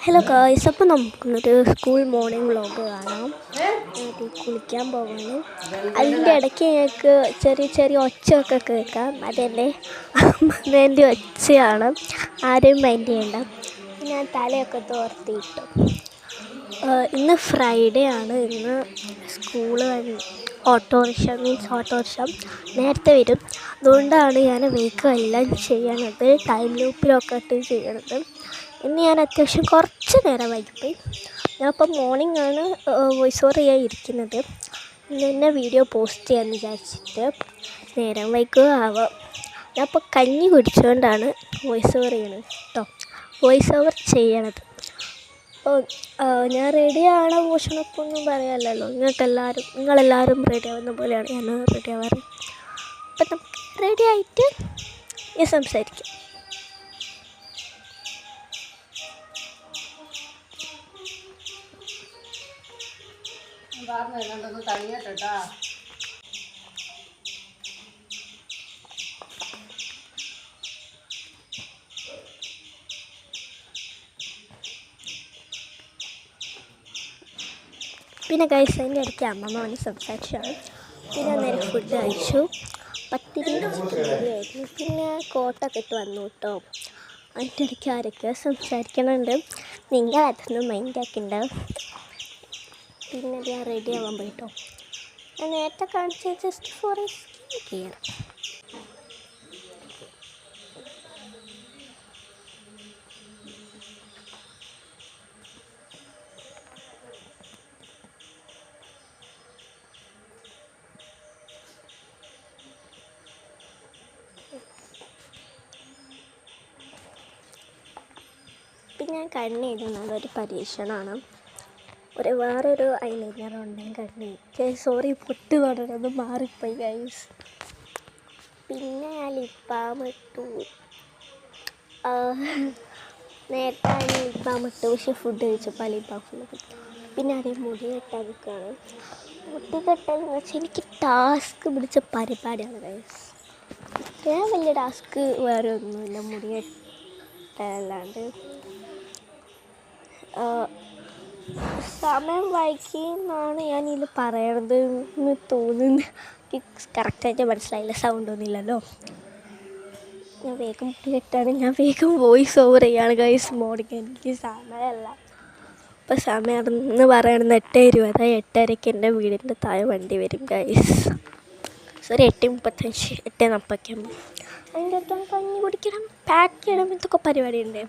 Hello guys, അപ്പോൾ നമുക്കൊരു school morning vlog കാണാം. കുളിക്കാൻ പോവാണ്. അതിൻ്റെ ഇടയ്ക്ക് ഞങ്ങൾക്ക് ചെറിയ ചെറിയ ഒച്ചയൊക്കെ കേൾക്കാം. അതെൻ്റെ അമ്മേൻ്റെ ഒച്ചയാണ്, ആരെയും മൈൻഡ് ചെയ്യണ്ട. ഞാൻ തലയൊക്കെ തോർത്തിയിട്ടു. ഇന്ന് ഫ്രൈഡേ ആണ്. ഇന്ന് സ്കൂള് ഓട്ടോറിക്ഷ നേരത്തെ വരും. അതുകൊണ്ടാണ് ഞാൻ വേഗം എല്ലാം ചെയ്യണത്, ടൈം ലൂപ്പിലൊക്കെ ഇട്ട് ചെയ്യണത്. ഇന്ന് ഞാൻ അത്യാവശ്യം കുറച്ച് നേരം വൈകിപ്പോയി. ഞാനിപ്പോൾ മോർണിംഗ് ആണ് വോയിസ് ഓവർ ചെയ്യാൻ ഇരിക്കുന്നത്. ഇന്ന് തന്നെ വീഡിയോ പോസ്റ്റ് ചെയ്യാമെന്ന് വിചാരിച്ചിട്ട് നേരം വൈകുക ആവാം. ഞാനിപ്പോൾ കഞ്ഞി കുടിച്ചുകൊണ്ടാണ് വോയിസ് ഓവർ ചെയ്യണത് കേട്ടോ, വോയിസ് ഓവർ ചെയ്യണത്. അപ്പോൾ ഞാൻ റെഡിയാണ്, ഭൂഷണക്കൊന്നും പറയാമല്ലോ. നിങ്ങളെല്ലാവരും റെഡി ആവുന്ന പോലെയാണ് ഞാൻ റെഡി ആവാറ്. അപ്പം നമുക്ക് റെഡി ആയിട്ട് ഞാൻ സംസാരിക്കാം. പിന്നെ ഗൈസ്, അതിൻ്റെ ഇടയ്ക്ക് അമ്മമ്മ വന്ന് സംസാരിച്ചാണ്. പിന്നെ നേരെ ഫുഡ് കഴിച്ചു. പത്തിരി ആയിരുന്നു. പിന്നെ കോട്ടൊക്കെ ഇട്ട് വന്നു കേട്ടോ. അതിൻ്റെ ഇടയ്ക്ക് ആരൊക്കെ സംസാരിക്കണുണ്ട്, നിങ്ങൾ അതൊന്നും മൈൻഡാക്കണ്ട. പിന്നെ ഞാൻ റെഡി ആവാൻ പോയിട്ടോ. ഞാൻ നേരത്തെ കാണിച്ചത് just for A skin care. പിന്നെ ഞാൻ കണ്ണ് എഴുതുന്നത് ഒരു പരീക്ഷണമാണ്. വേറൊരു ഐലൈനർ ഉണ്ടെങ്കിൽ കണ്ണ്. സോറി, പൊട്ട് തുടരുന്നത് മാറിപ്പോയി ഗൈസ്. പിന്നെ ഞാൻ ലിപ്പാം ഇട്ടു. നേരത്തെ ലിപ്പാം ഇട്ടു, പക്ഷെ ഫുഡ് കഴിച്ചപ്പോൾ ലിപ്പാം ഫുള്ള് കിട്ടും. പിന്നെ അതേ മുടി കെട്ടാൻ നിൽക്കുകയാണ്. മുടി കെട്ടാൻ എന്ന് വെച്ചാൽ എനിക്ക് ടാസ്ക് പിടിച്ച പരിപാടിയാണ് ഗൈസ്. ഞാൻ വലിയ ടാസ്ക് വേറെ ഒന്നുമില്ല മുടി കെട്ടാല്ലാണ്ട്. സമയം വൈകിയെന്നാണ് ഞാനിതിൽ പറയണത് എന്ന് തോന്നുന്നു. എനിക്ക് കറക്റ്റായിട്ട് മനസ്സിലായില്ല, സൗണ്ടൊന്നുമില്ലല്ലോ. ഞാൻ വേഗം മുടി കെട്ടാണ്, ഞാൻ വേഗം വോയിസ് ഓവർ ചെയ്യാണ് ഗൈസ്. മോർണിംഗ് എനിക്ക് സമയമല്ല. ഇപ്പോൾ സമയം എന്ന് പറയണത് 8:20. 8:30 എൻ്റെ വീടിൻ്റെ താഴെ വണ്ടി വരും ഗൈസ്. സോറി, 8:35, 8:40. അതിൻ്റെ അടുത്ത് കഞ്ഞി കുടിക്കണം, പാക്ക് ചെയ്യണം, എന്തൊക്കെ പരിപാടിയുണ്ട്.